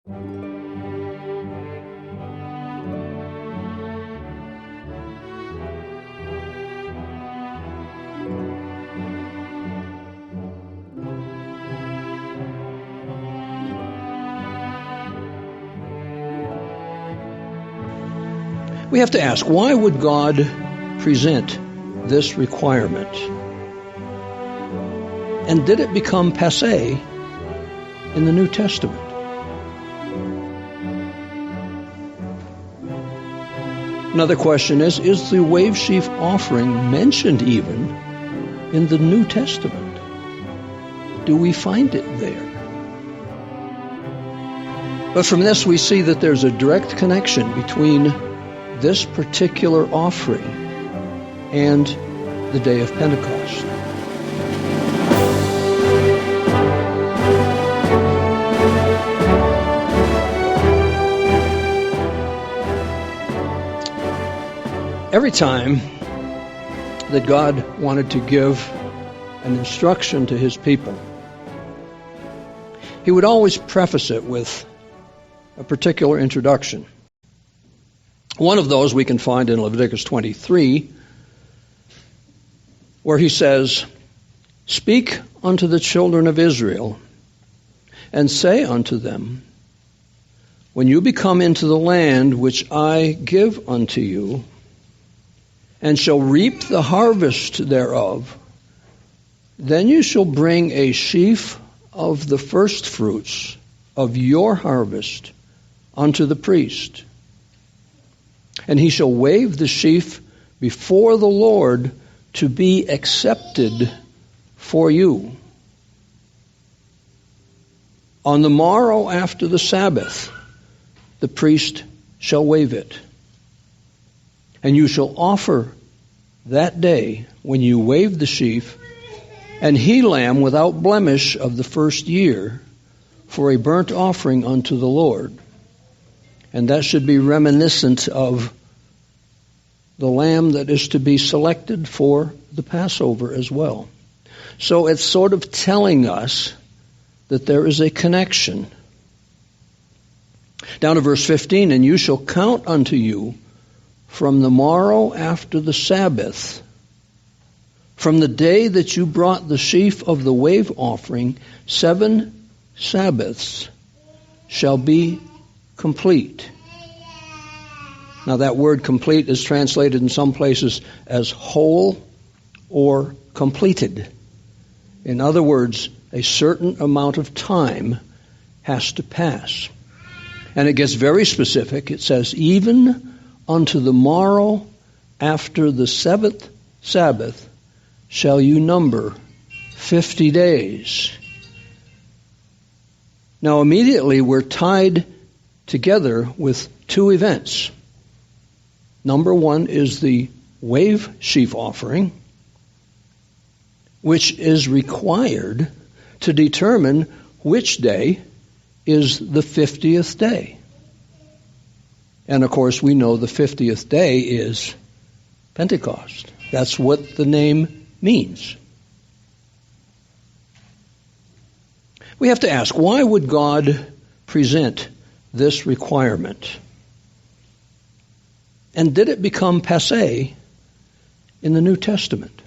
We have to ask, why would God present this requirement? And did it become passé in the New Testament? Another question is the wave sheaf offering mentioned even in the New Testament? Do we find it there? But from this we see that there's a direct connection between this particular offering and the day of Pentecost. Every time that God wanted to give an instruction to his people, he would always preface it with a particular introduction. One of those we can find in Leviticus 23, where he says, "Speak unto the children of Israel, and say unto them, when you become into the land which I give unto you, and shall reap the harvest thereof, then you shall bring a sheaf of the firstfruits of your harvest unto the priest. And he shall wave the sheaf before the Lord to be accepted for you. On the morrow after the Sabbath, the priest shall wave it. And you shall offer that day, when you wave the sheaf, an he-lamb without blemish of the first year, for a burnt offering unto the Lord. And that should be reminiscent of the lamb that is to be selected for the Passover as well. So it's sort of telling us that there is a connection. Down to verse 15, and you shall count unto you from the morrow after the Sabbath, from the day that you brought the sheaf of the wave offering, 7 Sabbaths shall be complete. Now that word complete is translated in some places as whole or completed. In other words, a certain amount of time has to pass. And it gets very specific. It says, even unto the morrow after the 7th Sabbath shall you number 50 days. Now immediately we're tied together with 2 events. Number 1 is the wave sheaf offering, which is required to determine which day is the 50th day. And of course we know the 50th day is Pentecost. That's what the name means. We have to ask, why would God present this requirement? And did it become passé in the New Testament?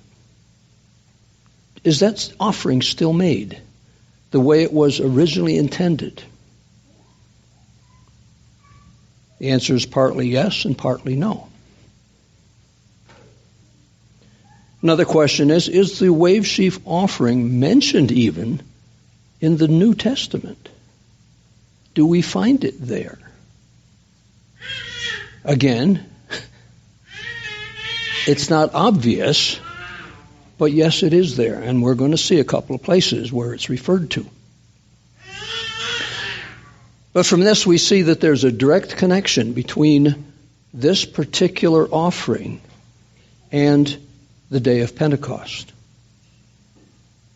Is that offering still made the way it was originally intended? The answer is partly yes and partly no. Another question is the wave sheaf offering mentioned even in the New Testament? Do we find it there? Again, it's not obvious, but yes, it is there, and we're going to see a couple of places where it's referred to. But from this we see that there's a direct connection between this particular offering and the day of Pentecost.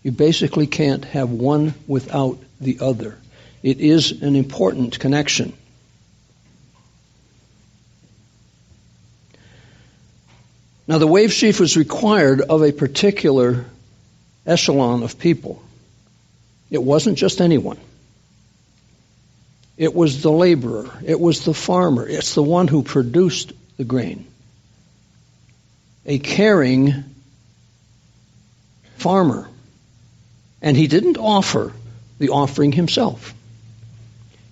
You basically can't have one without the other. It is an important connection. Now, the wave sheaf was required of a particular echelon of people. It wasn't just anyone. It was the laborer. It was the farmer. It's the one who produced the grain. A caring farmer. And he didn't offer the offering himself.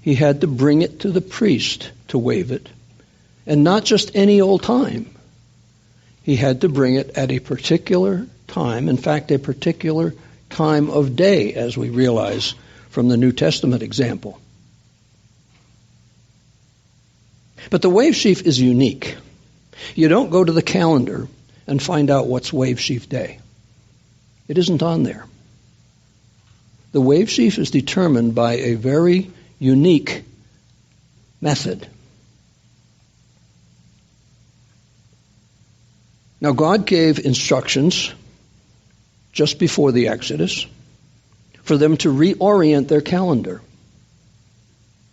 He had to bring it to the priest to wave it. And not just any old time. He had to bring it at a particular time. In fact, a particular time of day, as we realize from the New Testament example. But the wave sheaf is unique. You don't go to the calendar and find out what's wave sheaf day. It isn't on there. The wave sheaf is determined by a very unique method. Now, God gave instructions just before the Exodus for them to reorient their calendar.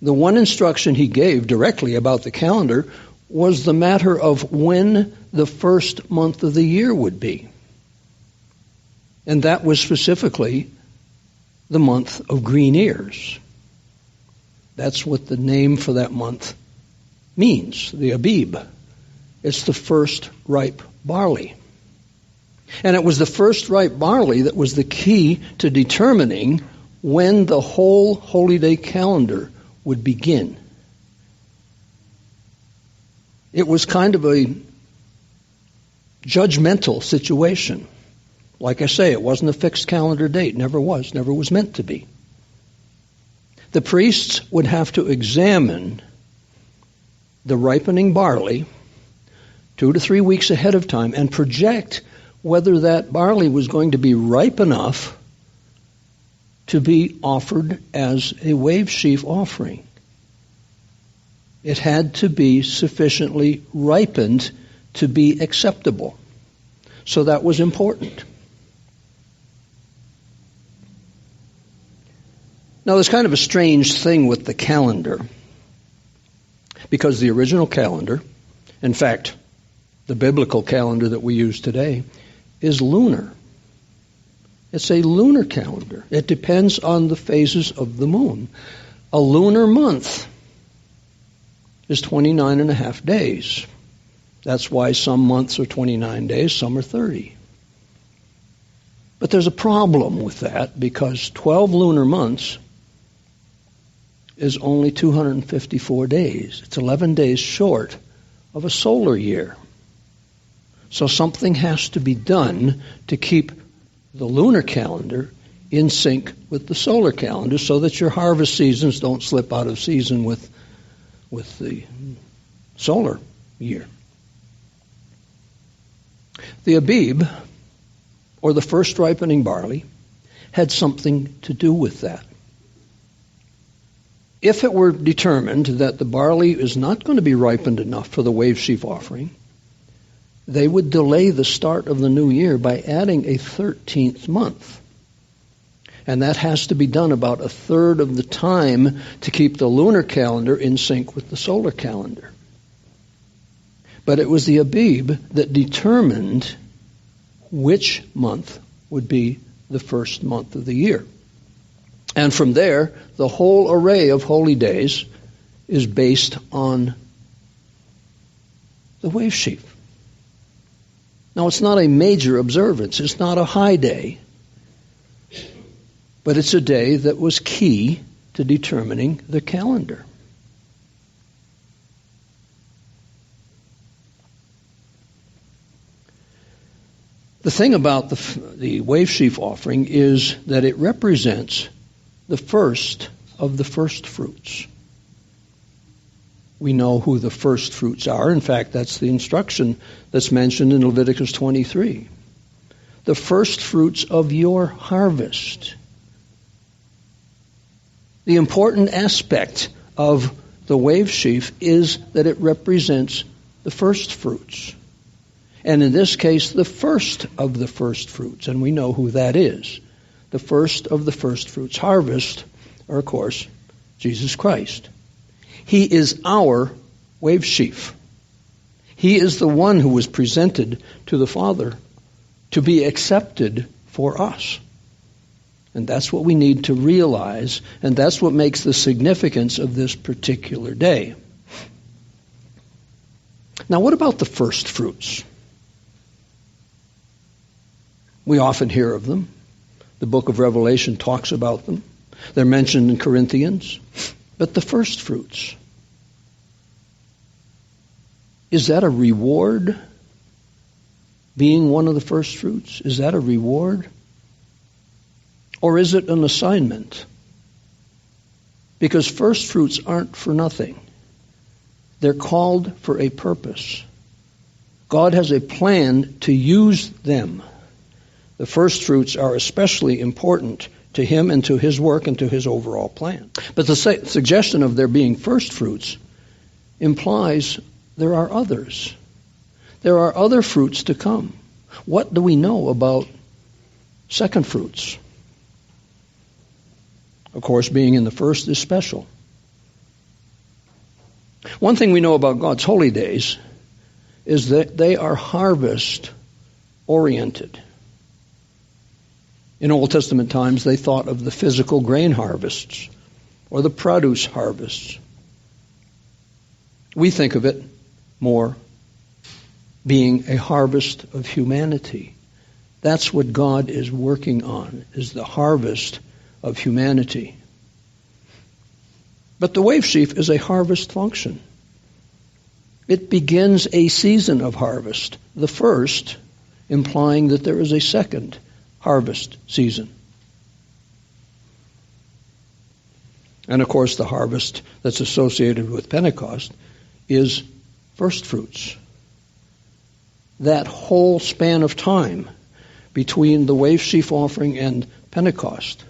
The one instruction he gave directly about the calendar was the matter of when the first month of the year would be. And that was specifically the month of green ears. That's what the name for that month means, the Abib. It's the first ripe barley. And it was the first ripe barley that was the key to determining when the whole holy day calendar would begin. It was kind of a judgmental situation. Like I say, it wasn't a fixed calendar date. Never was meant to be. The priests would have to examine the ripening barley 2 to 3 weeks ahead of time and project whether that barley was going to be ripe enough to be offered as a wave sheaf offering. It had to be sufficiently ripened to be acceptable. So that was important. Now, there's kind of a strange thing with the calendar, because the original calendar, in fact, the biblical calendar that we use today, is lunar. It's a lunar calendar. It depends on the phases of the moon. A lunar month is 29 and a half days. That's why some months are 29 days, some are 30. But there's a problem with that, because 12 lunar months is only 254 days. It's 11 days short of a solar year. So something has to be done to keep the lunar calendar in sync with the solar calendar so that your harvest seasons don't slip out of season with the solar year. The Abib, or the first ripening barley, had something to do with that. If it were determined that the barley is not going to be ripened enough for the wave sheaf offering, they would delay the start of the new year by adding a 13th month. And that has to be done about a third of the time to keep the lunar calendar in sync with the solar calendar. But it was the Abib that determined which month would be the first month of the year. And from there, the whole array of holy days is based on the wave sheaf. Now, it's not a major observance. It's not a high day. But it's a day that was key to determining the calendar. The thing about the wave sheaf offering is that it represents the first of the first fruits. We know who the first fruits are. In fact, that's the instruction that's mentioned in Leviticus 23. The first fruits of your harvest. The important aspect of the wave sheaf is that it represents the first fruits. And in this case, the first of the first fruits. And we know who that is. The first of the first fruits harvest, or of course, Jesus Christ. He is our wave sheaf. He is the one who was presented to the Father to be accepted for us. And that's what we need to realize, and that's what makes the significance of this particular day. Now, what about the first fruits? We often hear of them. The book of Revelation talks about them. They're mentioned in Corinthians. But the first fruits, is that a reward? Being one of the first fruits, is that a reward? Or is it an assignment? Because first fruits aren't for nothing. They're called for a purpose. God has a plan to use them. The first fruits are especially important to Him and to His work and to His overall plan. But the suggestion of there being first fruits implies there are others. There are other fruits to come. What do we know about second fruits? Of course, being in the first is special. One thing we know about God's holy days is that they are harvest-oriented. In Old Testament times, they thought of the physical grain harvests or the produce harvests. We think of it more being a harvest of humanity. That's what God is working on, is the harvest of humanity. But the wave sheaf is a harvest function. It begins a season of harvest, the first implying that there is a second harvest season. And of course, the harvest that's associated with Pentecost is first fruits. That whole span of time between the wave sheaf offering and Pentecost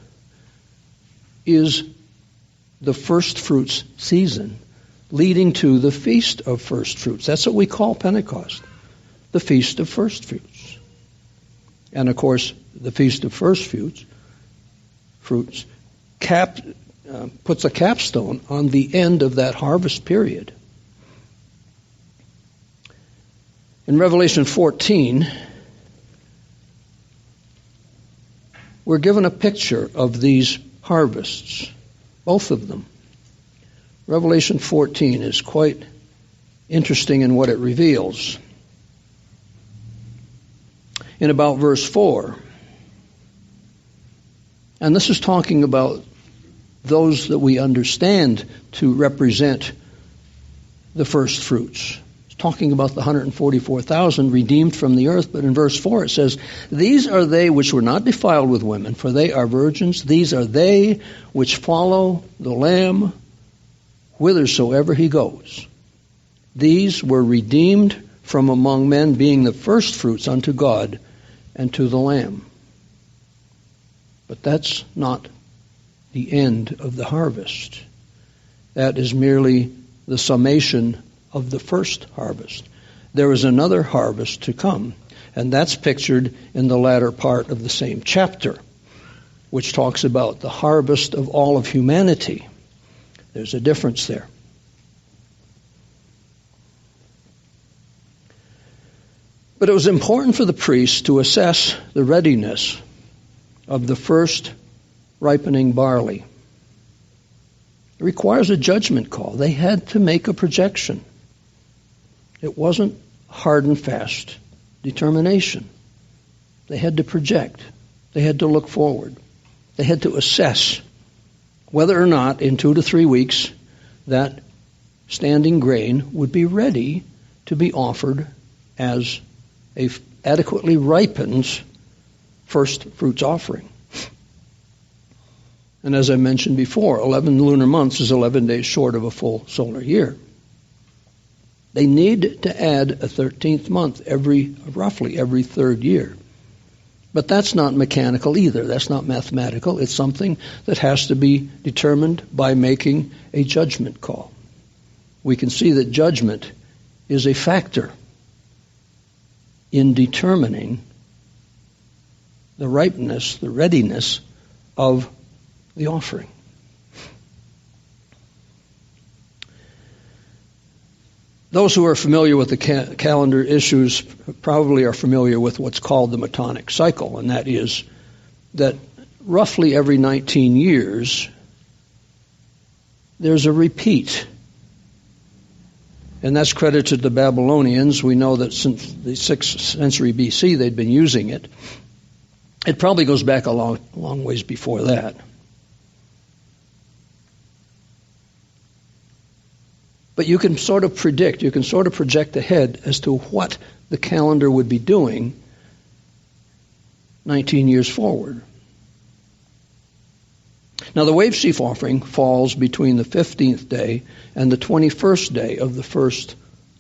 is the first fruits season, leading to the Feast of First Fruits. That's what we call Pentecost, the Feast of First Fruits. And of course, the Feast of First Fruits puts a capstone on the end of that harvest period. In Revelation 14, we're given a picture of these harvests, both of them. Revelation 14 is quite interesting in what it reveals. In about verse 4, and this is talking about those that we understand to represent the first fruits. It's talking about the 144,000 redeemed from the earth, but in verse 4 it says, "These are they which were not defiled with women, for they are virgins. These are they which follow the Lamb whithersoever he goes. These were redeemed from among men, being the first fruits unto God and to the Lamb." But that's not the end of the harvest. That is merely the summation of the first harvest. There is another harvest to come, and that's pictured in the latter part of the same chapter, which talks about the harvest of all of humanity. There's a difference there. But it was important for the priests to assess the readiness of the first ripening barley. It requires a judgment call. They had to make a projection. It wasn't hard and fast determination. They had to project. They had to look forward. They had to assess whether or not in 2 to 3 weeks that standing grain would be ready to be offered as a adequately ripened first fruits offering. And as I mentioned before, 11 lunar months is 11 days short of a full solar year. They need to add a 13th month roughly every third year. But that's not mechanical either. That's not mathematical. It's something that has to be determined by making a judgment call. We can see that judgment is a factor in determining the ripeness, the readiness of the offering. Those who are familiar with the calendar issues probably are familiar with what's called the Metonic cycle, and that is that roughly every 19 years, there's a repeat. And that's credited to the Babylonians. We know that since the 6th century BC, they'd been using it. It probably goes back a long ways before that. But you can sort of predict, you can sort of project ahead as to what the calendar would be doing 19 years forward. Now, the wave sheaf offering falls between the 15th day and the 21st day of the first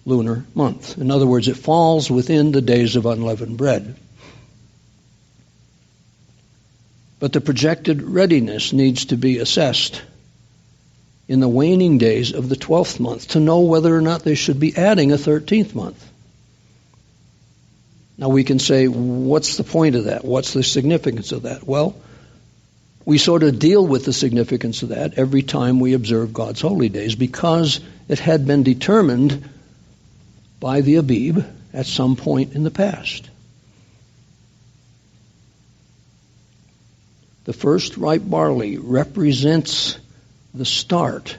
lunar month. In other words, it falls within the days of unleavened bread. But the projected readiness needs to be assessed in the waning days of the 12th month to know whether or not they should be adding a 13th month. Now we can say, what's the point of that? What's the significance of that? Well, we sort of deal with the significance of that every time we observe God's holy days because it had been determined by the Abib at some point in the past. The first ripe barley represents the start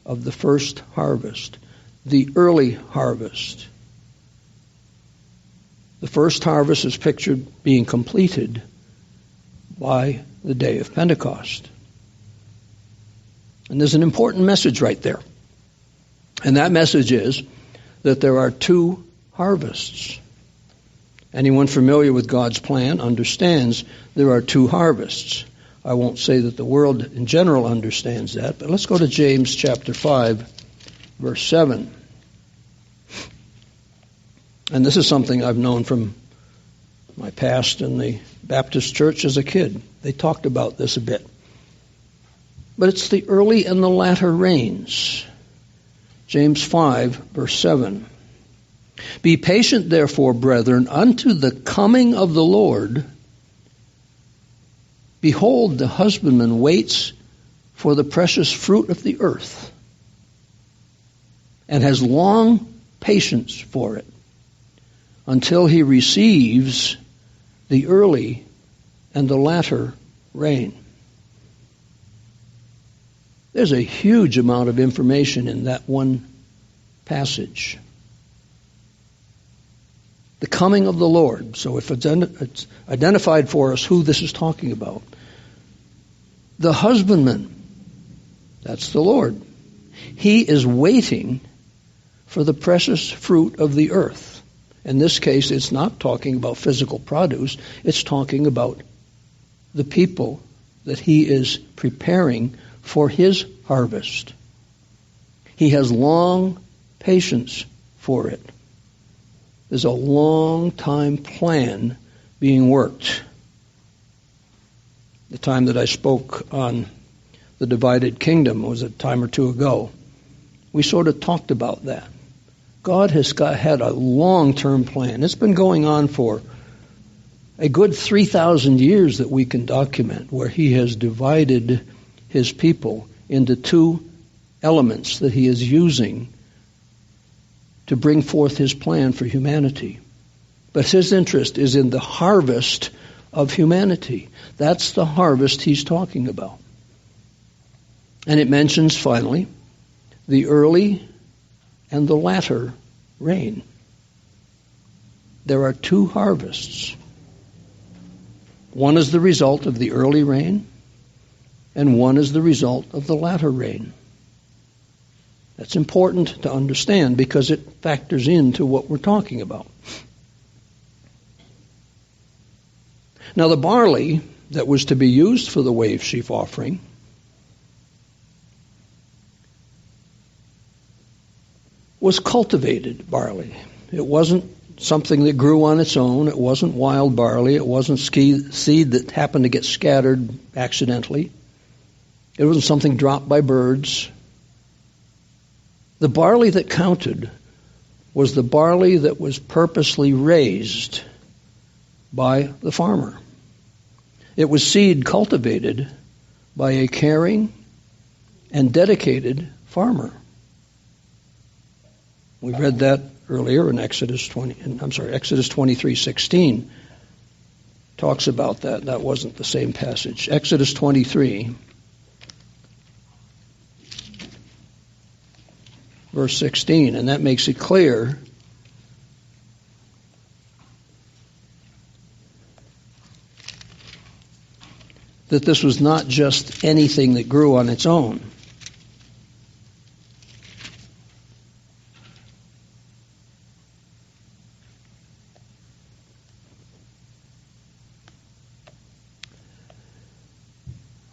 of the first harvest, the early harvest. The first harvest is pictured being completed by the day of Pentecost. And there's an important message right there. And that message is that there are two harvests. Anyone familiar with God's plan understands there are two harvests. I won't say that the world in general understands that, but let's go to James chapter 5, verse 7. And this is something I've known from my past in the Baptist church as a kid. They talked about this a bit. But it's the early and the latter rains. James 5, verse 7. Be patient, therefore, brethren, unto the coming of the Lord. Behold, the husbandman waits for the precious fruit of the earth, and has long patience for it, until he receives the early and the latter rain. There's a huge amount of information in that one passage. The coming of the Lord. So if it's identified for us who this is talking about. The husbandman, that's the Lord. He is waiting for the precious fruit of the earth. In this case, it's not talking about physical produce. It's talking about the people that he is preparing for his harvest. He has long patience for it. There's a long time plan being worked. The time that I spoke on the divided kingdom was a time or two ago. We sort of talked about that. God has had a long-term plan. It's been going on for a good 3,000 years that we can document, where he has divided his people into two elements that he is using to bring forth his plan for humanity. But his interest is in the harvest of humanity. That's the harvest he's talking about. And it mentions, finally, the early and the latter rain. There are two harvests. One is the result of the early rain, and one is the result of the latter rain. That's important to understand because it factors into what we're talking about. Now, the barley that was to be used for the wave sheaf offering was cultivated barley. It wasn't something that grew on its own. It wasn't wild barley. It wasn't seed that happened to get scattered accidentally. It wasn't something dropped by birds. The barley that counted was the barley that was purposely raised by the farmer. It was seed cultivated by a caring and dedicated farmer. We read that earlier in Exodus 23:16. talks about that. That wasn't the same passage. Exodus 23, verse 16, and that makes it clear that this was not just anything that grew on its own.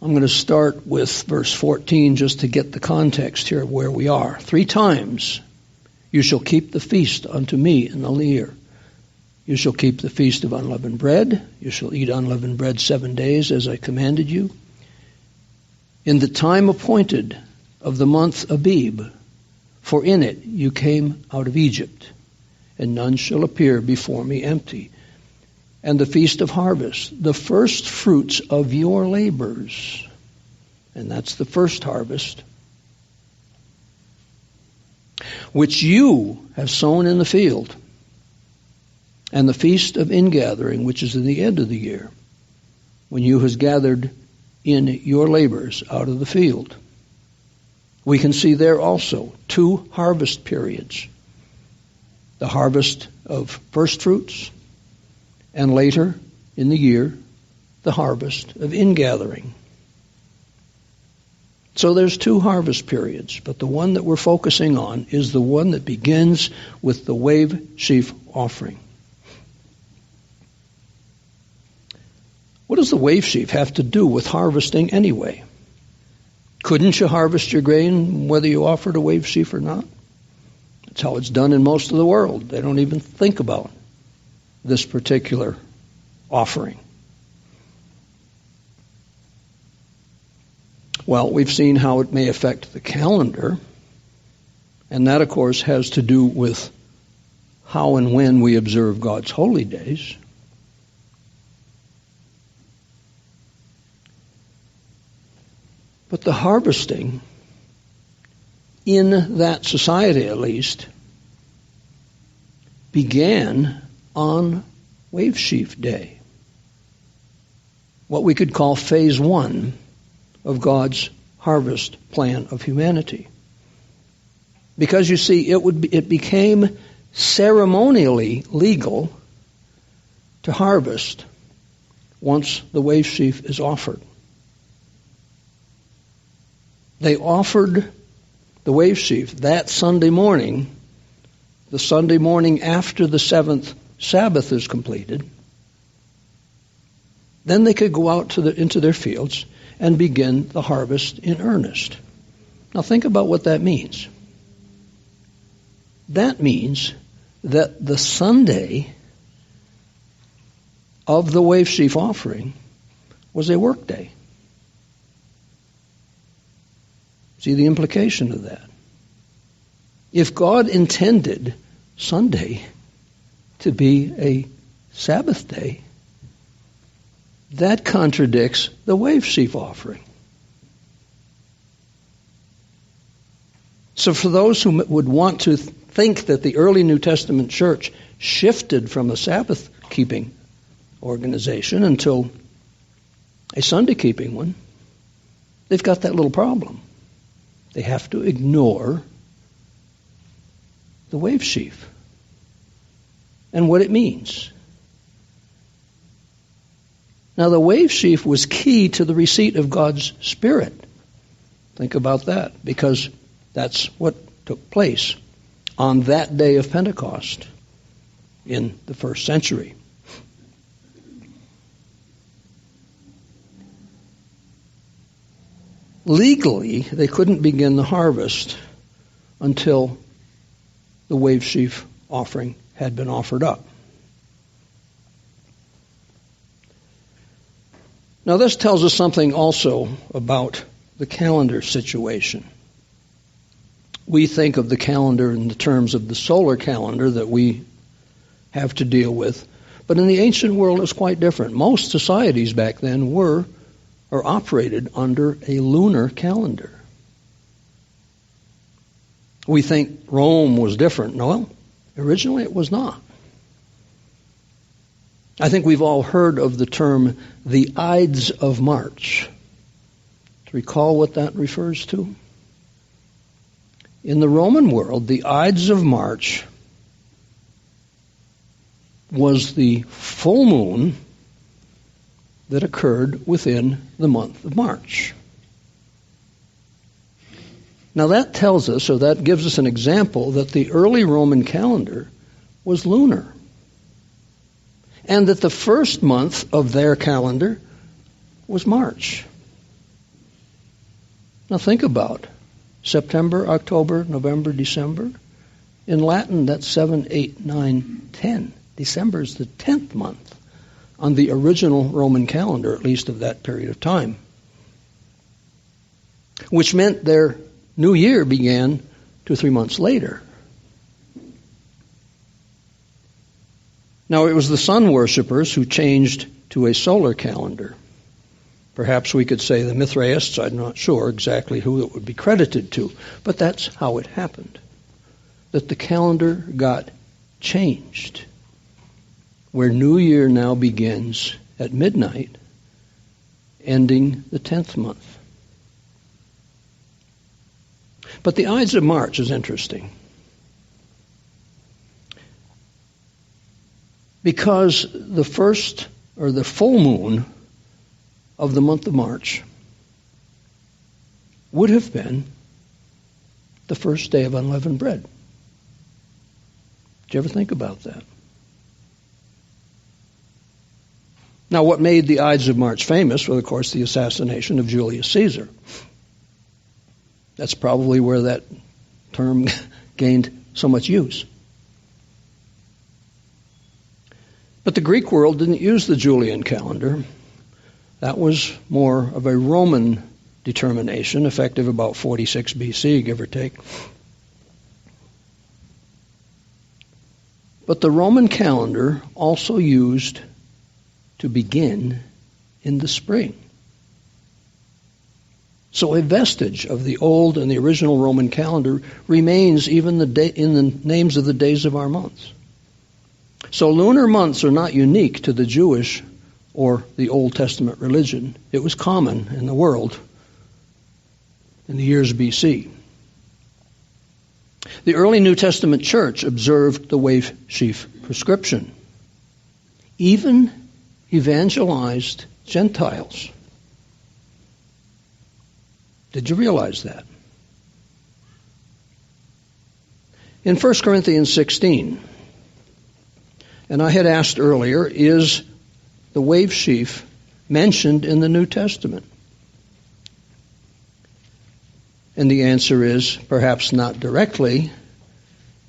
I'm going to start with verse 14 just to get the context here of where we are. 3 times you shall keep the feast unto me in the year. You shall keep the feast of unleavened bread. You shall eat unleavened bread 7 days, as I commanded you. In the time appointed of the month Abib, for in it you came out of Egypt, and none shall appear before me empty. And the feast of harvest, the first fruits of your labors, and that's the first harvest, which you have sown in the field, and the feast of ingathering, which is in the end of the year, when you has gathered in your labors out of the field. We can see there also 2 harvest periods. The harvest of first fruits, and later in the year, the harvest of ingathering. So there's 2 harvest periods, but the one that we're focusing on is the one that begins with the wave sheaf offering. What does the wave sheaf have to do with harvesting anyway? Couldn't you harvest your grain whether you offered a wave sheaf or not? That's how it's done in most of the world. They don't even think about this particular offering. Well, we've seen how it may affect the calendar, and that, of course, has to do with how and when we observe God's holy days. But the harvesting, in that society at least, began on wave sheaf day, what we could call phase 1 of God's harvest plan of humanity. Because you see, it became ceremonially legal to harvest once the wave sheaf is offered. They offered the wave sheaf that Sunday morning, the Sunday morning after the 7th Sabbath is completed. Then they could go out into their fields and begin the harvest in earnest. Now think about what that means. That means that the Sunday of the wave sheaf offering was a work day. See the implication of that? If God intended Sunday to be a Sabbath day, that contradicts the wave sheaf offering. So for those who would want to think that the early New Testament church shifted from a Sabbath-keeping organization until a Sunday-keeping one, they've got that little problem. They have to ignore the wave sheaf and what it means. Now, the wave sheaf was key to the receipt of God's Spirit. Think about that, because that's what took place on that day of Pentecost in the first century. Legally, they couldn't begin the harvest until the wave sheaf offering had been offered up. Now, this tells us something also about the calendar situation. We think of the calendar in the terms of the solar calendar that we have to deal with, but in the ancient world it's quite different. Most societies back then were or operated under a lunar calendar. We think Rome was different. No, originally it was not. I think we've all heard of the term the Ides of March. Do you recall what that refers to? In the Roman world, the Ides of March was the full moon that occurred within the month of March. Now that tells us, or that gives us an example, that the early Roman calendar was lunar. And that the first month of their calendar was March. Now think about September, October, November, December. In Latin, that's 7, 8, 9, 10. December is the 10th month on the original Roman calendar, at least of that period of time. Which meant their new year began 2 or 3 months later. Now, it was the sun worshippers who changed to a solar calendar. Perhaps we could say the Mithraists. I'm not sure exactly who it would be credited to, but that's how it happened, that the calendar got changed, where New Year now begins at midnight, ending the 10th month. But the Ides of March is interesting, because the first, or the full moon of the month of March would have been the first day of unleavened bread. Did you ever think about that? Now, what made the Ides of March famous was, of course, the assassination of Julius Caesar. That's probably where that term gained so much use. But the Greek world didn't use the Julian calendar. That was more of a Roman determination, effective about 46 BC, give or take. But the Roman calendar also used to begin in the spring. So a vestige of the old and the original Roman calendar remains even in the names of the days of our months. So lunar months are not unique to the Jewish or the Old Testament religion. It was common in the world in the years BC. The early New Testament church observed the wave sheaf prescription, even evangelized Gentiles. Did you realize that? In 1 Corinthians 16, and I had asked earlier, is the wave sheaf mentioned in the New Testament? And the answer is perhaps not directly,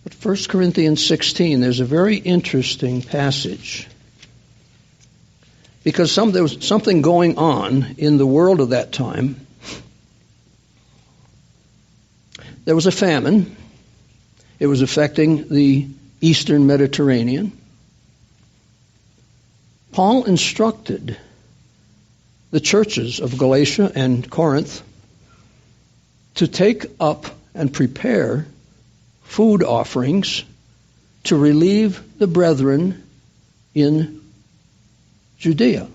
but 1 Corinthians 16, there's a very interesting passage. Because there was something going on in the world of that time. There was a famine. It was affecting the eastern Mediterranean. Paul instructed the churches of Galatia and Corinth to take up and prepare food offerings to relieve the brethren in Judea.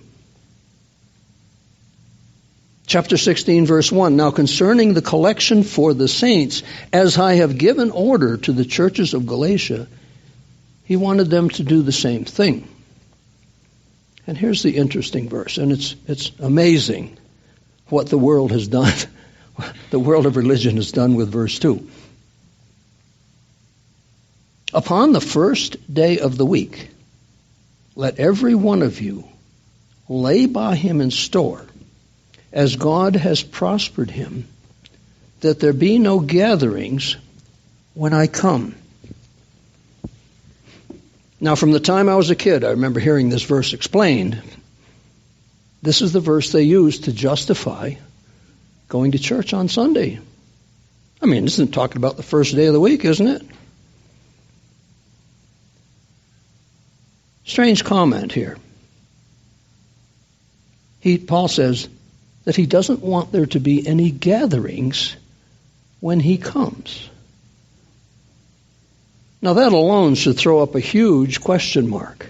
Chapter 16, verse 1, now concerning the collection for the saints, as I have given order to the churches of Galatia, he wanted them to do the same thing. And here's the interesting verse, and it's amazing what the world has done, the world of religion has done with verse 2. Upon the first day of the week, let every one of you lay by him in store, as God has prospered him, that there be no gatherings when I come. Now, from the time I was a kid, I remember hearing this verse explained. This is the verse they used to justify going to church on Sunday. I mean, this isn't talking about the first day of the week, isn't it? Strange comment here. Paul says that he doesn't want there to be any gatherings when he comes. Now that alone should throw up a huge question mark.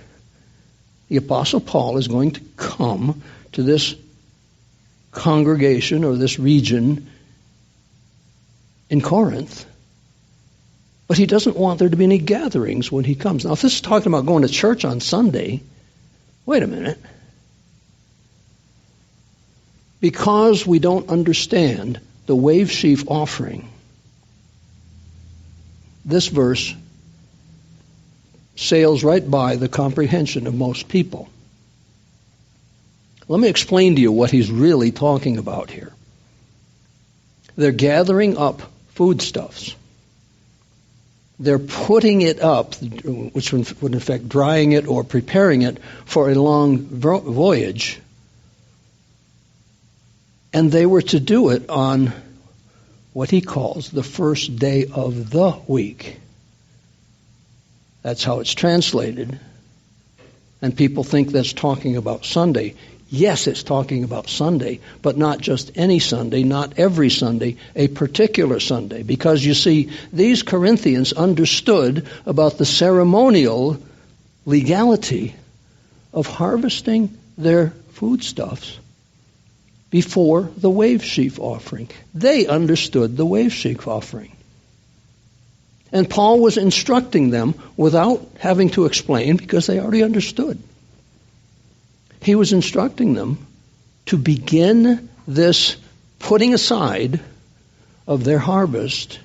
the Apostle Paul is going to come to this congregation or this region in Corinth, but he doesn't want there to be any gatherings when he comes. Now, if this is talking about going to church on Sunday, wait a minute. Because we don't understand the wave sheaf offering, this verse sails right by the comprehension of most people. Let me explain to you what he's really talking about here. They're gathering up foodstuffs. They're putting it up, which would in effect drying it or preparing it for a long voyage. And they were to do it on what he calls the first day of the week. That's how it's translated. And people think that's talking about Sunday. Yes, it's talking about Sunday, but not just any Sunday, not every Sunday, a particular Sunday. Because you see, these Corinthians understood about the ceremonial legality of harvesting their foodstuffs before the wave sheaf offering. They understood the wave sheaf offering. And Paul was instructing them without having to explain, because they already understood. He was instructing them to begin this putting aside of their harvest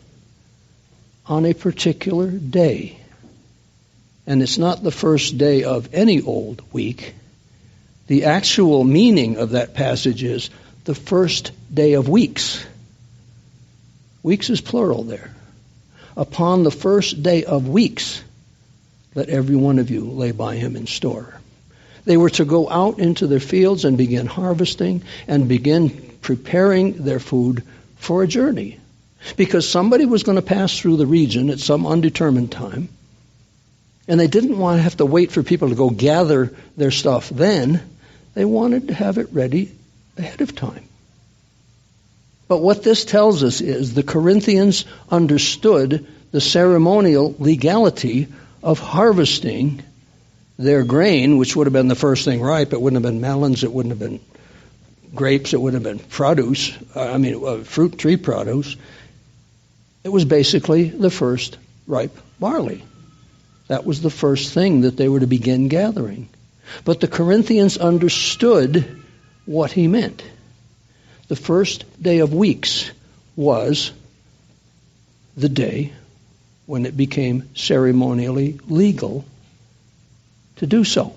on a particular day. And it's not the first day of any old week. The actual meaning of that passage is the first day of weeks. Weeks is plural there. Upon the first day of weeks, let every one of you lay by him in store. They were to go out into their fields and begin harvesting and begin preparing their food for a journey. Because somebody was going to pass through the region at some undetermined time, and they didn't want to have to wait for people to go gather their stuff then. They wanted to have it ready ahead of time. But what this tells us is the Corinthians understood the ceremonial legality of harvesting their grain, which would have been the first thing ripe. It wouldn't have been melons, it wouldn't have been grapes, it wouldn't have been fruit tree produce. It was basically the first ripe barley. That was the first thing that they were to begin gathering. But the Corinthians understood what he meant. The first day of weeks was the day when it became ceremonially legal to do so.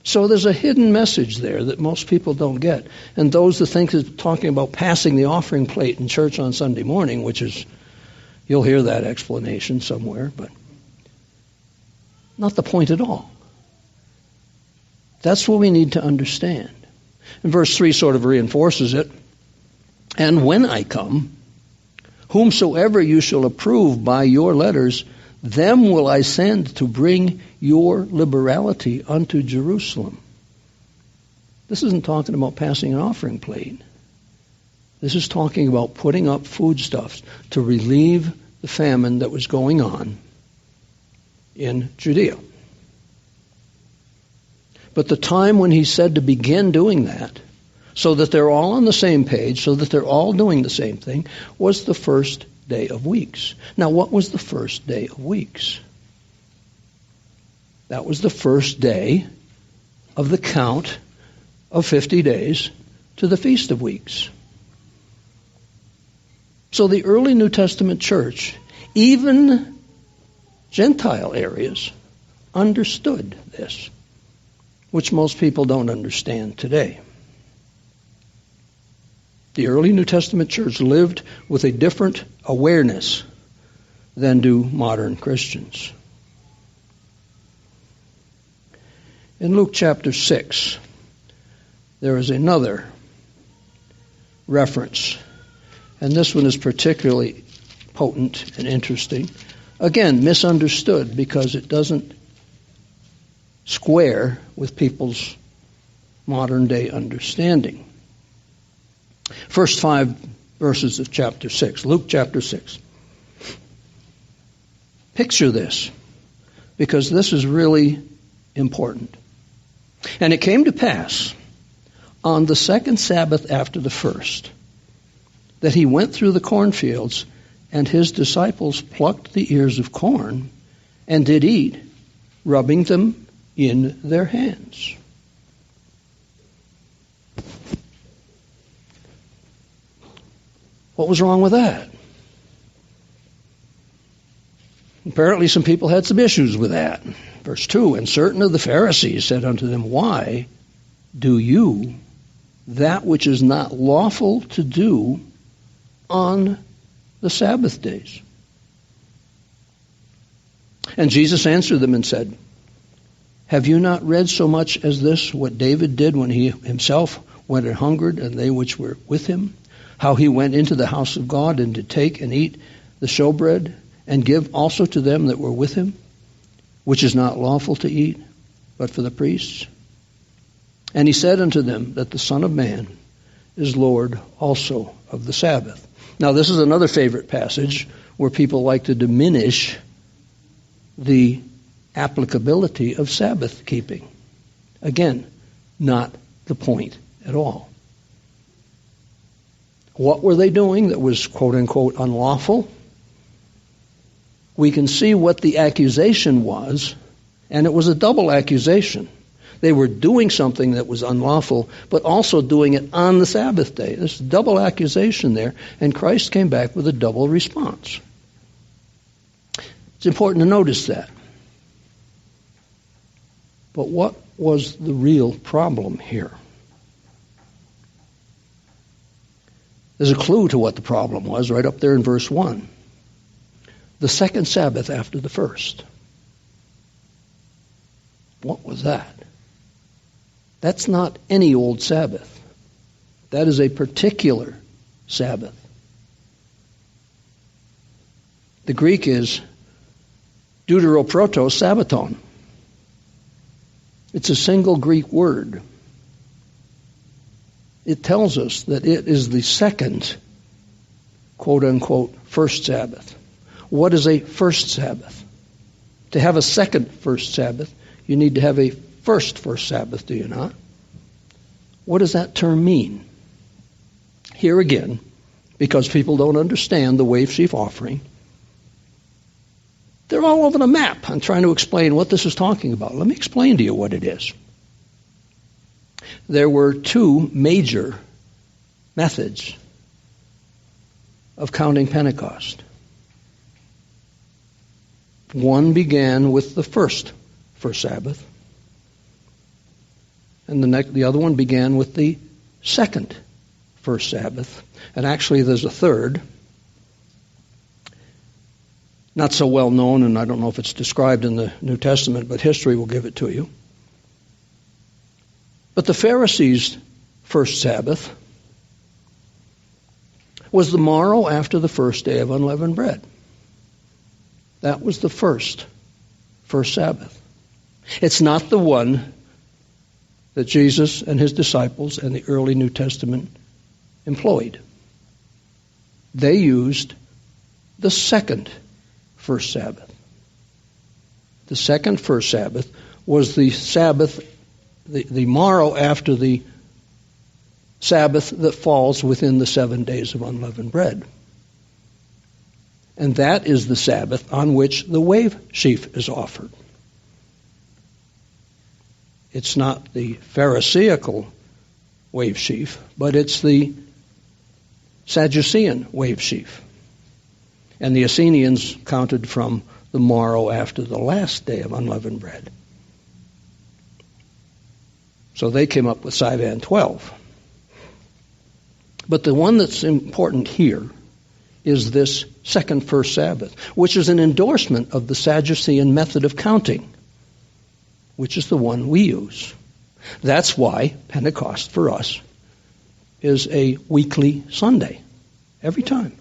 So there's a hidden message there that most people don't get. And those that think it's talking about passing the offering plate in church on Sunday morning, which is, you'll hear that explanation somewhere, but not the point at all. That's what we need to understand. And verse 3 sort of reinforces it. And when I come, whomsoever you shall approve by your letters, them will I send to bring your liberality unto Jerusalem. This isn't talking about passing an offering plate. This is talking about putting up foodstuffs to relieve the famine that was going on in Judea. But the time when he said to begin doing that, so that they're all on the same page, so that they're all doing the same thing, was the first day of weeks. Now, what was the first day of weeks? That was the first day of the count of 50 days to the Feast of Weeks. So the early New Testament church, even Gentile areas, understood this, which most people don't understand today. The early New Testament church lived with a different awareness than do modern Christians. In Luke chapter 6, there is another reference, and this one is particularly potent and interesting. Again, misunderstood because it doesn't square with people's modern day understanding. First 5 verses of chapter 6, Luke chapter 6. Picture this, because this is really important. And it came to pass on the second Sabbath after the first that he went through the cornfields, and his disciples plucked the ears of corn and did eat, rubbing them in their hands. What was wrong with that? Apparently some people had some issues with that. Verse 2, and certain of the Pharisees said unto them, why do you that which is not lawful to do on the Sabbath days? And Jesus answered them and said, have you not read so much as this, what David did when he himself went and hungered, and they which were with him? How he went into the house of God, and did take and eat the showbread, and give also to them that were with him, which is not lawful to eat, but for the priests? And he said unto them that the Son of Man is Lord also of the Sabbath. Now this is another favorite passage where people like to diminish the applicability of Sabbath keeping. Again, not the point at all. What were they doing that was quote-unquote unlawful? We can see what the accusation was, and it was a double accusation. They were doing something that was unlawful, but also doing it on the Sabbath day. There's a double accusation there, and Christ came back with a double response. It's important to notice that. But what was the real problem here? There's a clue to what the problem was right up there in verse 1. The second Sabbath after the first. What was that? That's not any old Sabbath. That is a particular Sabbath. The Greek is deuteroprotos sabbaton. It's a single Greek word. It tells us that it is the second, quote-unquote, first Sabbath. What is a first Sabbath? To have a second first Sabbath, you need to have a first Sabbath, do you not? What does that term mean? Here again, because people don't understand the wave sheaf offering, they're all over the map on trying to explain what this is talking about. Let me explain to you what it is. There were two major methods of counting Pentecost. One began with the first Sabbath, and the other one began with the second first Sabbath. And actually there's a third, not so well known, and I don't know if it's described in the New Testament, but history will give it to you. But the Pharisees' first Sabbath was the morrow after the first day of unleavened bread. That was the first Sabbath. It's not the one that Jesus and his disciples and the early New Testament employed. They used the second first Sabbath. The second first Sabbath was the Sabbath, the morrow after the Sabbath that falls within the 7 days of unleavened bread. And that is the Sabbath on which the wave sheaf is offered. It's not the Pharisaical wave sheaf, but it's the Sadducean wave sheaf. And the Essenes counted from the morrow after the last day of unleavened bread. So they came up with Sivan 12. But the one that's important here is this second first Sabbath, which is an endorsement of the Sadducean method of counting, which is the one we use. That's why Pentecost for us is a weekly Sunday, every time.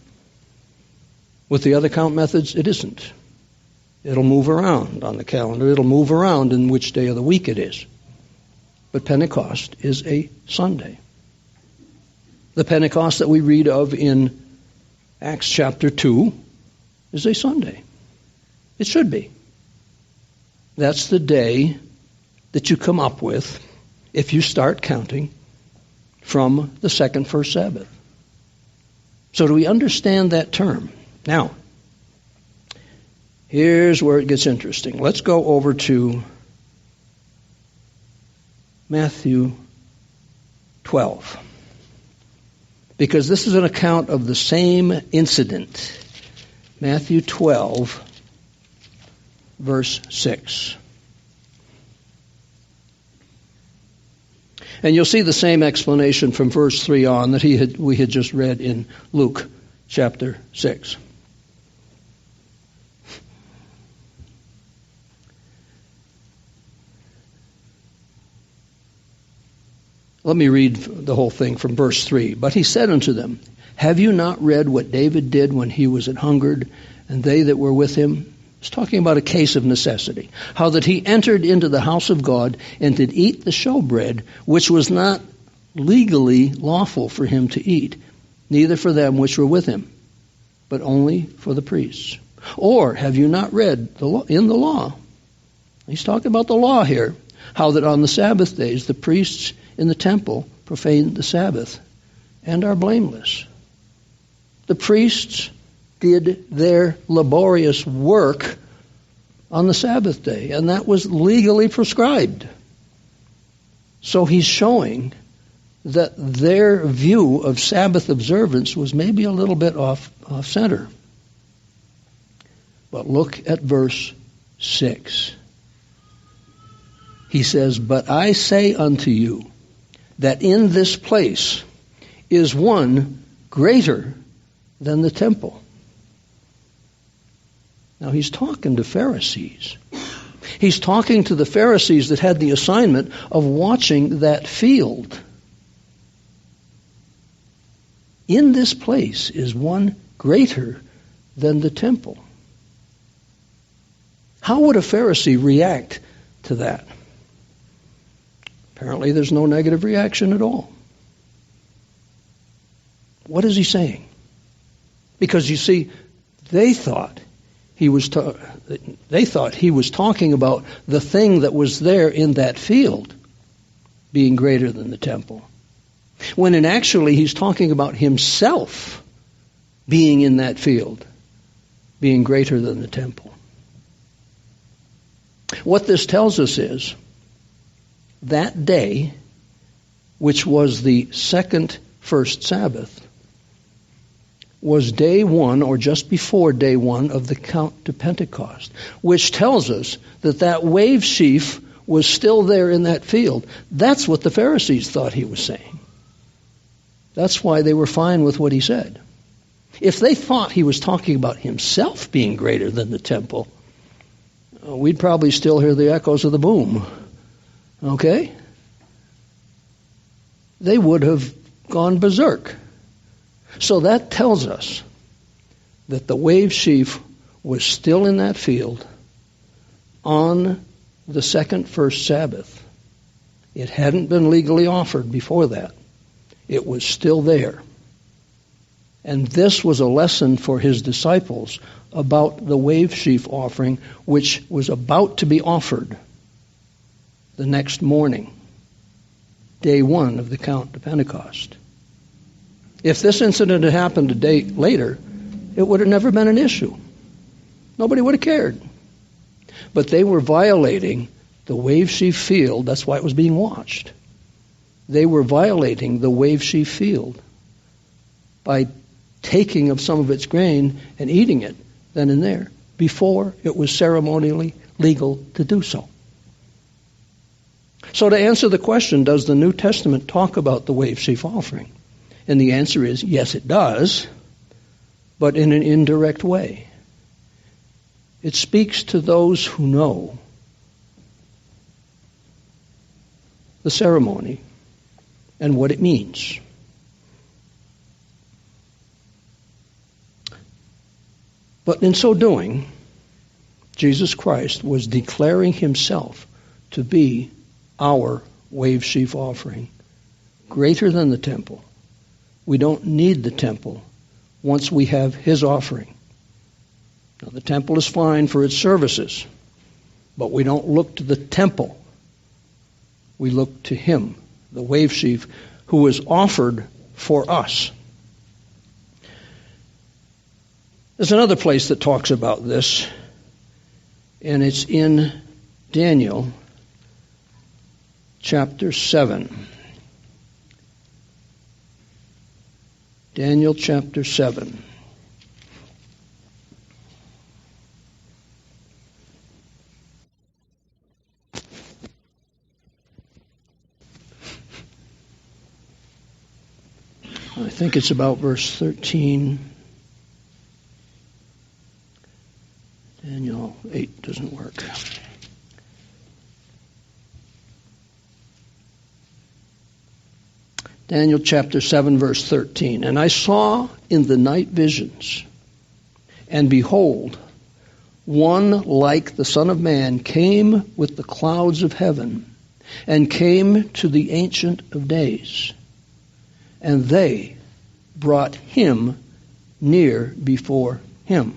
With the other count methods, it isn't. It'll move around on the calendar. It'll move around in which day of the week it is. But Pentecost is a Sunday. The Pentecost that we read of in Acts chapter 2 is a Sunday. It should be. That's the day that you come up with if you start counting from the second first Sabbath. So do we understand that term? Now, here's where it gets interesting. Let's go over to Matthew 12. Because this is an account of the same incident. Matthew 12, verse 6. And you'll see the same explanation from verse 3 on that we had just read in Luke chapter 6. Let me read the whole thing from verse 3. But he said unto them, have you not read what David did when he was an hungered, and they that were with him? He's talking about a case of necessity. How that he entered into the house of God and did eat the showbread, which was not legally lawful for him to eat, neither for them which were with him, but only for the priests. Or have you not read in the law? He's talking about the law here. How that on the Sabbath days the priests in the temple profane the Sabbath and are blameless. The priests did their laborious work on the Sabbath day, and that was legally prescribed. So he's showing that their view of Sabbath observance was maybe a little bit off center. But look at verse 6. He says, but I say unto you, that in this place is one greater than the temple. Now he's talking to Pharisees. He's talking to the Pharisees that had the assignment of watching that field. In this place is one greater than the temple. How would a Pharisee react to that? Apparently there's no negative reaction at all. What is he saying? Because you see, they thought he was talking about the thing that was there in that field being greater than the temple. When in actually he's talking about himself being in that field, being greater than the temple. What this tells us is that day, which was the second first Sabbath, was day one or just before day one of the count to Pentecost, which tells us that that wave sheaf was still there in that field. That's what the Pharisees thought he was saying. That's why they were fine with what he said. If they thought he was talking about himself being greater than the temple, we'd probably still hear the echoes of the boom. Okay? They would have gone berserk. So that tells us that the wave sheaf was still in that field on the second first Sabbath. It hadn't been legally offered before that. It was still there. And this was a lesson for his disciples about the wave sheaf offering, which was about to be offered the next morning, day one of the count to Pentecost. If this incident had happened a day later, it would have never been an issue. Nobody would have cared. But they were violating the wave sheaf field. That's why it was being watched. They were violating the wave sheaf field by taking of some of its grain and eating it then and there, before it was ceremonially legal to do so. So to answer the question, does the New Testament talk about the wave sheaf offering? And the answer is, yes, it does, but in an indirect way. It speaks to those who know the ceremony and what it means. But in so doing, Jesus Christ was declaring himself to be our wave sheaf offering, greater than the temple. We don't need the temple once we have his offering. Now, the temple is fine for its services, but we don't look to the temple we look to him, the wave sheaf, who was offered for us. There's another place that talks about this, and it's in Daniel chapter 7. Daniel chapter 7. I think it's about verse 13. Daniel 8 doesn't work. Daniel chapter 7, verse 13. And I saw in the night visions, and behold, one like the Son of Man came with the clouds of heaven, and came to the Ancient of Days. And they brought him near before him.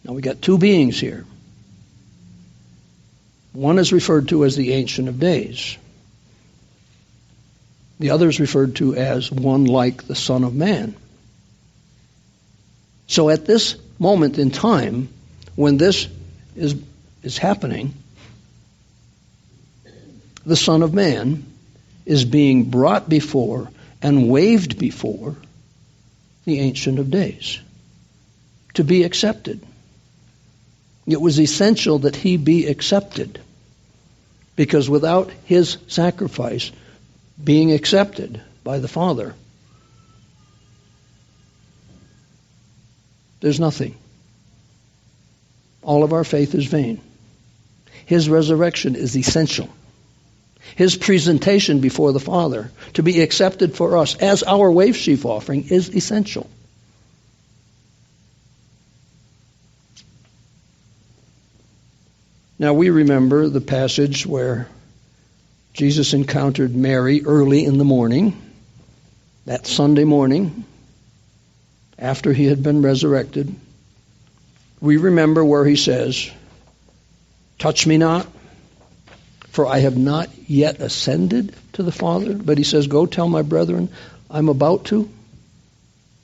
Now we got two beings here. One is referred to as the Ancient of Days. The other is referred to as one like the Son of Man. So at this moment in time, when this is happening, the Son of Man is being brought before and waved before the Ancient of Days to be accepted. It was essential that he be accepted, because without his sacrifice being accepted by the Father, there's nothing. All of our faith is vain. His resurrection is essential. His presentation before the Father to be accepted for us as our wave sheaf offering is essential. Now we remember the passage where Jesus encountered Mary early in the morning, that Sunday morning, after he had been resurrected. We remember where he says, "Touch me not, for I have not yet ascended to the Father." But he says, "Go tell my brethren, I'm about to."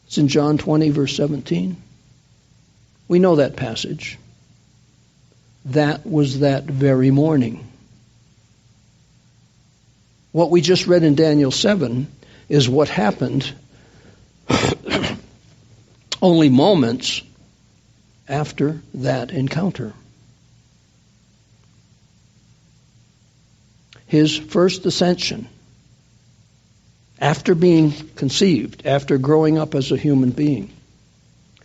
It's in John 20, verse 17. We know that passage. That was that very morning. What we just read in Daniel 7 is what happened only moments after that encounter. His first ascension, after being conceived, after growing up as a human being,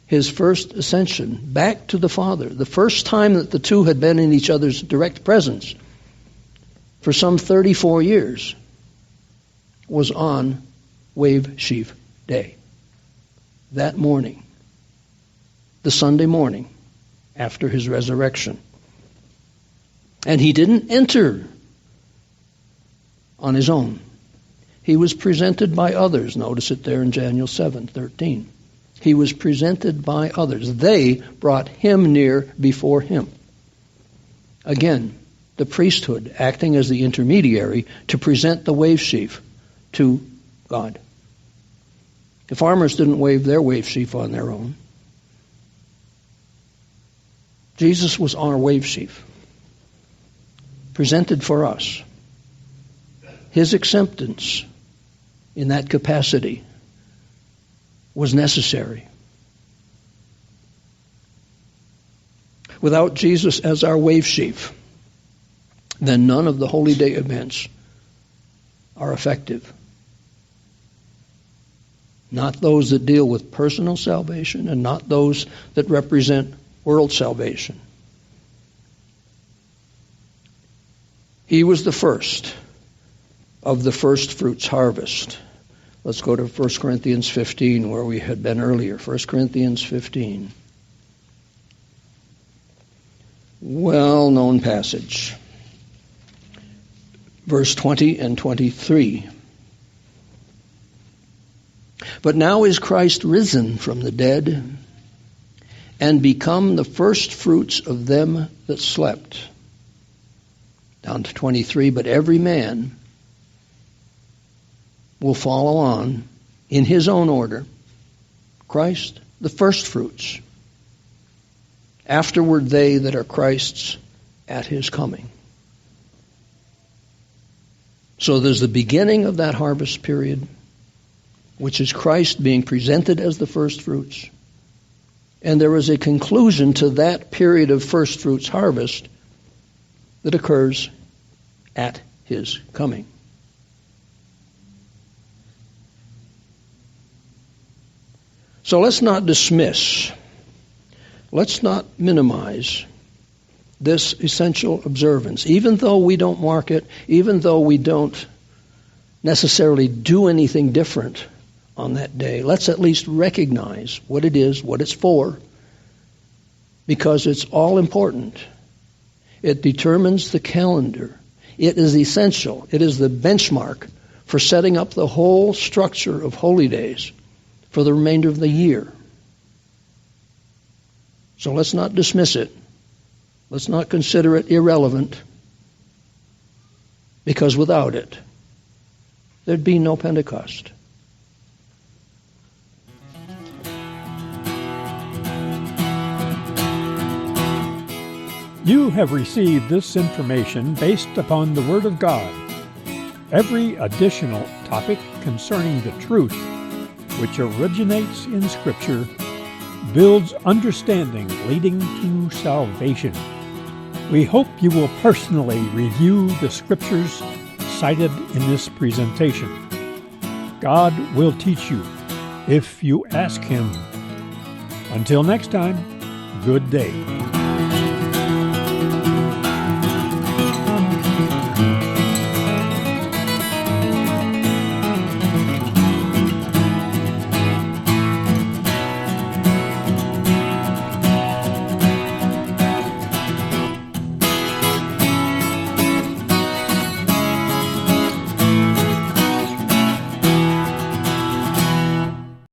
his first ascension back to the Father, the first time that the two had been in each other's direct presence for some 34 years, was on Wave Sheaf Day. That morning, the Sunday morning after his resurrection. And he didn't enter on his own. He was presented by others. Notice it there in Daniel 7:13. He was presented by others. They brought him near before him. Again, the priesthood acting as the intermediary to present the wave sheaf to God. The farmers didn't wave their wave sheaf on their own. Jesus was our wave sheaf, presented for us. His acceptance in that capacity was necessary. Without Jesus as our wave sheaf, then none of the Holy Day events are effective. Not those that deal with personal salvation, and not those that represent world salvation. He was the first of the first fruits harvest. Let's go to 1 Corinthians 15, where we had been earlier. 1 Corinthians 15. Well-known passage. Verse 20 and 23. But now is Christ risen from the dead, and become the first fruits of them that slept. down to 23, but every man will follow on in his own order. Christ, the first fruits. Afterward, they that are Christ's at his coming. So there's the beginning of that harvest period, which is Christ being presented as the first fruits. And there is a conclusion to that period of first fruits harvest that occurs at his coming. So let's not dismiss, let's not minimize this essential observance. Even though we don't mark it, even though we don't necessarily do anything different on that day, let's at least recognize what it is, what it's for, because it's all important. It determines the calendar. It is essential. It is the benchmark for setting up the whole structure of holy days for the remainder of the year. So let's not dismiss it. Let's not consider it irrelevant, because without it, there'd be no Pentecost. You have received this information based upon the Word of God. Every additional topic concerning the truth, which originates in Scripture, builds understanding leading to salvation. We hope you will personally review the Scriptures cited in this presentation. God will teach you if you ask Him. Until next time, good day.